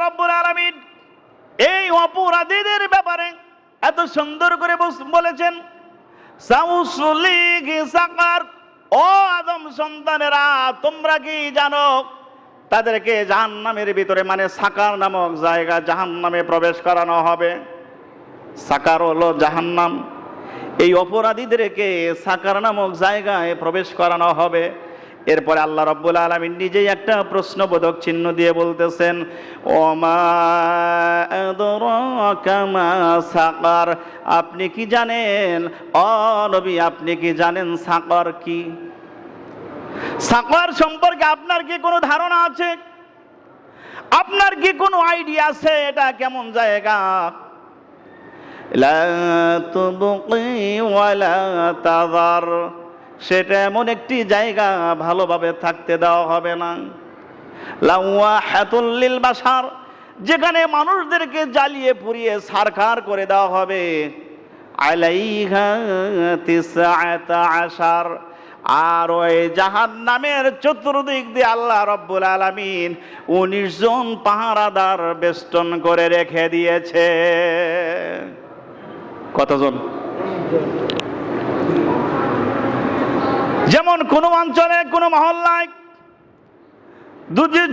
রাব্বুল আলামিন এই অপরাধীদের ব্যাপারে এত সুন্দর করে বলেছেন, সাউসলিহি সাকার, ও আদম সন্তানেরা তোমরা কি জানো তাদেরকে জাহান্নামের ভিতরে মানে সাকার নামক জায়গা জাহান্নামে প্রবেশ করানো হবে। সাকার হলো জাহান্নাম, এই অপরাধীদেরকে সাকার নামক জায়গায় প্রবেশ করানো হবে। এরপরে আল্লাহ রাব্বুল আলামিন নিজেই একটা প্রশ্নবোধক চিহ্ন দিয়ে বলতেছেন, ওমা আদরাকা মা সাকার, আপনি কি জানেন ও নবী, আপনি কি জানেন সাকার কি? সাকার সম্পর্কে আপনার কি কোনো ধারণা আছে? আপনার কি কোনো আইডিয়া আছে এটা কেমন জায়গা? লা তুবকি ওয়ালা তাযার, সেটা এমন একটি জায়গা ভালোভাবে থাকতে দেওয়া হবে না। লাওয়াহাতুল লিল বাশার, যেখানে মানুষদেরকে জ্বালিয়ে পুড়িয়ে ছারখার করে দেওয়া হবে। আলাইহা তিসআতা আশার, আর ওই জাহান্নামের চতুর্দিক দিয়ে আল্লাহ রাব্বুল আলামিন 19 জন পাহারাদার বেষ্টন করে রেখে দিয়েছে। কতজন? যেমন কোন অঞ্চলে কোন মহল্লায়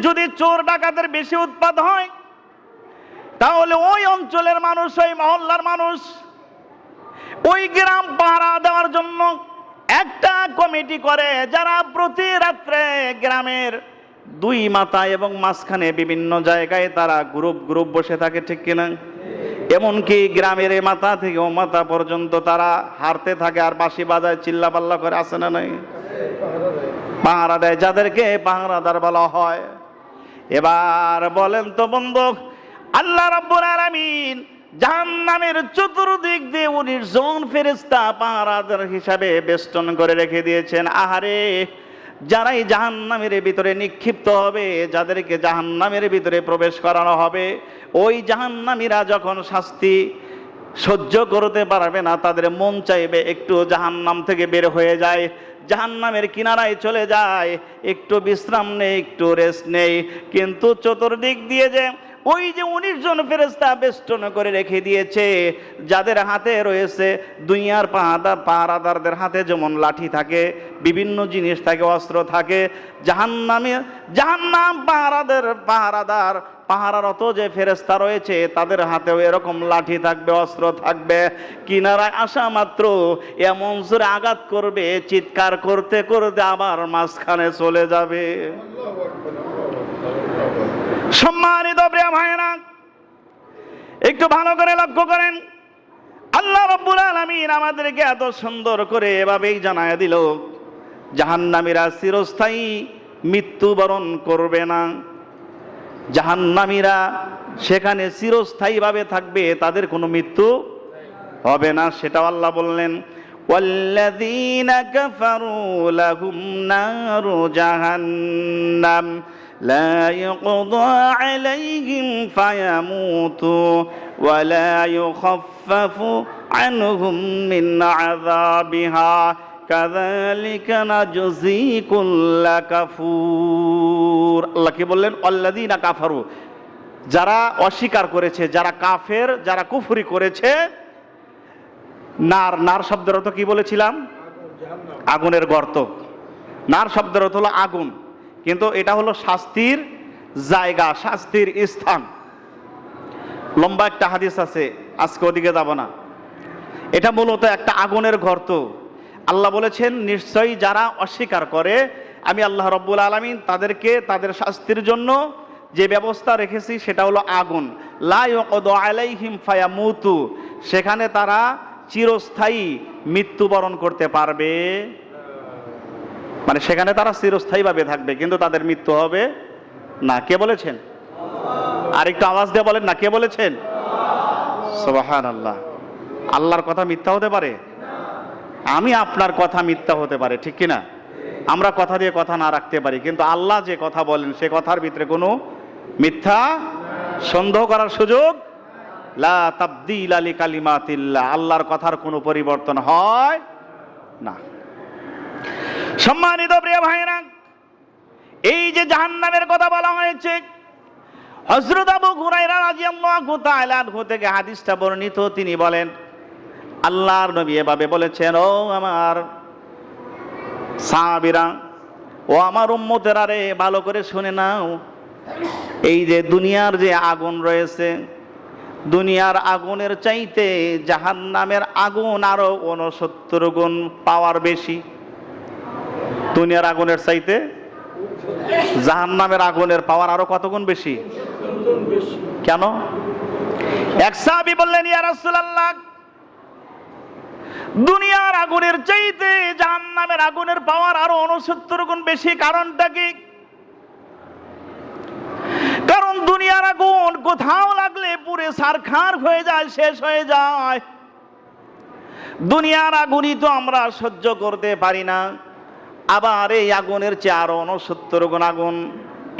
যদি চোর ডাকাতের বেশি উৎপাত হয়, তাহলে ওই অঞ্চলের মানুষ, ওই মহল্লার মানুষ ওই গ্রাম পাহারা দেওয়ার জন্য একটা কমিটি করে, যারা প্রতি রাত্রে গ্রামের দুই মাথা এবং মাঝখানে বিভিন্ন জায়গায় তারা গ্রুপ গ্রুপ বসে থাকে, ঠিক কিনা? এমনকি গ্রামের এ মাথা থেকে ও মাথা পর্যন্ত তারা হারতে থাকে আর বাঁশি বাজায়, চিল্লা পাল্লা করে, আসে না নাই? পাহারা দেয়, যাদেরকে পাহারাদার বলা হয়। এবার বলেন তো বন্ধু, আল্লাহ রাব্বুল আলামিন জাহান্নামের চতুর্দিক দিয়ে 19 জন ফেরেশতা পাহারাদার হিসাবে বেষ্টন করে রেখে দিয়েছেন। আহারে, যারাই জাহান্নামের ভিতরে নিক্ষিপ্ত হবে, যাদেরকে জাহান্নামের ভিতরে প্রবেশ করানো হবে, ওই জাহান্নামীরা যখন শাস্তি সহ্য করতে পারবে না, তাদের মন চাইবে একটু জাহান্নাম থেকে বের হয়ে যায়, জাহান্নামের কিনারায় চলে যায়, একটু বিশ্রাম নেই, একটু রেস্ট নেই। কিন্তু চতুর্দিক দিয়ে যে ওই যে 19 জন ফেরেশতা বেষ্টন করে রেখে দিয়েছে, যাদের হাতে রয়েছে দুনিয়ার পাহারাদারদের হাতে যেমন লাঠি থাকে, বিভিন্ন জিনিস থাকে, অস্ত্র থাকে, জাহান্নাম পাহারারত যে ফেরেশতা রয়েছে তাদের হাতেও এরকম লাঠি থাকবে, অস্ত্র থাকবে। কিনারায় আসা মাত্র এমন জোরে আঘাত করবে, চিৎকার করতে করতে আবার মাঝখানে চলে যাবে। সম্মানিত প্রিয় ভাইরা, একটু ভালো করে লক্ষ্য করেন, আল্লাহ রাব্বুল আলামিন আমাদেরকে এত সুন্দর করে এভাবেই জানায় দিল, জাহান্নামীরা চিরস্থায়ী মৃত্যুবরণ করবে না, জাহান্নামীরা সেখানে চিরস্থায়ীভাবে থাকবে, তাদের কোনো মৃত্যু হবে না। সেটাও আল্লাহ বললেন, ওয়াল্লাযীনা কাফারু লাহুম নারু জাহান্নাম লা ইউকদা আলাইহিম ফায়ামুতু ওয়া লা ইউখাফফাফু আনহুম মিন আযাবিহা কাযালিকা নাজজি কুল্লা কাফুর। আল্লাহ কি বললেন? আল্লাযীনা কাফারু, যারা অস্বীকার করেছে, যারা কাফের, যারা কুফরি করেছে। নার শব্দের অর্থ কি বলেছিলাম? আগুনের গর্ত। নার শব্দের অর্থ হলো আগুন, কিন্তু এটা হলো শাস্তির জায়গা, শাস্তির স্থান। লম্বা একটা হাদিস আছে, আজকে ওদিকে যাব না। এটা মূলত একটা আগুনের গর্ত। আল্লাহ বলেছেন, নিশ্চয়ই যারা অস্বীকার করে আমি আল্লাহ রাব্বুল আলামিন তাদেরকে তাদের শাস্তির জন্য যে ব্যবস্থা রেখেছি সেটা হলো আগুন। লা ইউকদা আলাইহিম ফায়ামুতু, সেখানে তারা চিরস্থায়ী মৃত্যুবরণ করতে পারবে, মানে সেখানে তারা চিরস্থায়ীভাবে থাকবে, কিন্তু তাদের মৃত্যু হবে না। কে বলেছেন? আর একটু আওয়াজ দিয়ে বলেন না, কে বলেছেন? সুবহানাল্লাহ। আল্লাহর কথা মিথ্যা হতে পারে? আমি আপনার কথা মিথ্যা হতে পারে, ঠিক কিনা? আমরা কথা দিয়ে কথা না রাখতে পারি, কিন্তু আল্লাহ যে কথা বলেন সে কথার ভিতরে কোনো মিথ্যা সন্দেহ করার সুযোগ লা তাবদীলা লিকালিমাতিল্লাহ, আল্লাহর কথার কোনো পরিবর্তন হয় না। সম্মানিত প্রিয় ভাইরা, এই যে জাহান্নামের কথা বলা হয়েছে, হযরত আবু হুরায়রা রাদিয়াল্লাহু তাআলা আনহু থেকে হাদিসটা বর্ণিত, তিনি বলেন আল্লাহর নবী এভাবে বলেছেন, ও আমার সাহাবীরা, ও আমার উম্মতেরা রে, ভালো করে শুনে নাও, এই যে দুনিয়ার যে আগুন রয়েছে, দুনিয়ার আগুনের চাইতে জাহান্নামের আগুন আরো 69 গুণ পাওয়ার বেশি। দুনিয়ার আগুনের চাইতে জাহান্নামের আগুনের পাওয়ার আরো কত গুণ বেশি? কেন? এক সাহাবী বললেন, ইয়া রাসূলুল্লাহ, দুনিয়ার আগুনের চাইতে জাহান্নামের আগুনের পাওয়ার আরো 69 গুণ বেশি, কারণটা কি? কারণ দুনিয়ার আগুন কোথাও লাগলে পুরে ছারখার হয়ে যায়, শেষ হয়ে যায়। দুনিয়ার আগুনই তো আমরা সহ্য করতে পারি না, আবার এই আগুনের চেয়ে আরো 69 গুণ আগুন,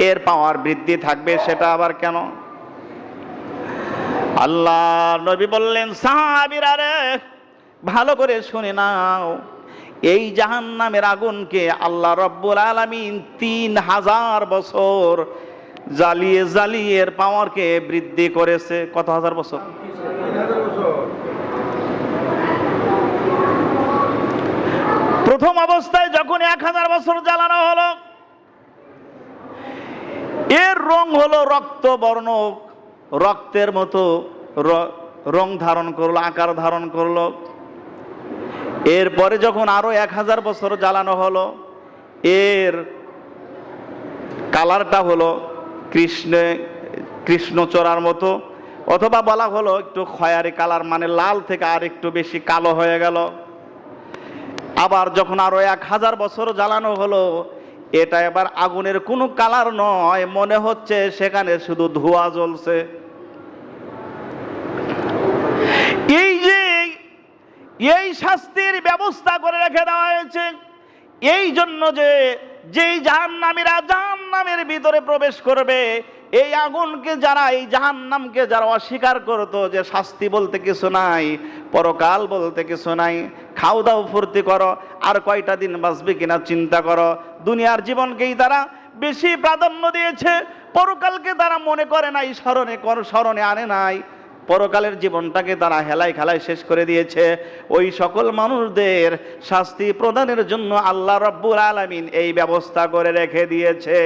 এর পাওয়ার বৃদ্ধি থাকবে, সেটা আবার কেন? আল্লাহর নবী বললেন, সাহাবীরা রে, ভালো করে শুনে নাও, এই জাহান্নামের আগুনকে আল্লাহ রাব্বুল আলামিন 3000 বছর জ্বালিয়ে জ্বালিয়ে এর পাওয়ারকে বৃদ্ধি করেছে। কত হাজার বছর? প্রথম অবস্থায় যখন 1000 বছর জ্বালানো হলো, এর রং হলো রক্ত বর্ণ, রক্তের মতো রং ধারণ করলো, আকার ধারণ করলো। এরপরে যখন আরো 1000 বছর জ্বালানো হলো, এর কালারটা হলো কৃষ্ণচূড়ার মতো, অথবা বলা হলো একটু খয়েরি কালার, মানে লাল থেকে আর একটু বেশি কালো হয়ে গেল। আবার যখন আরো 1000 বছর জ্বালানো হলো, এটা এবার আগুনের কোনো কালার নয়, মনে হচ্ছে সেখানে শুধু ধোঁয়া জ্বলছে। এই যে এই শাস্তির ব্যবস্থা করে রেখে দেওয়া হয়েছে, এই জন্য যে যেই জাহান্নামীরা জাহান্নামের ভিতরে প্রবেশ করবে, এই আগুনকে যারা, এই জাহান্নামকে যারা অস্বীকার করতো যে শাস্তি বলতে কিছু নাই, পরকাল বলতে কিছু নাই, খাও দাও ফুর্তি করো, আর কয়টা দিন বাঁচবে কিনা চিন্তা করো, দুনিয়ার জীবনকেই তারা বেশি প্রাধান্য দিয়েছে, পরকালকে তারা মনে করে নাই, স্মরণে আনে নাই, পরকালের জীবনটাকে তারা হেলায় খেলায় শেষ করে দিয়েছে। ওই সকল মানুষদের শাস্তি প্রদানের জন্য আল্লাহ রাব্বুল আলামিন এই ব্যবস্থা করে রেখে দিয়েছে।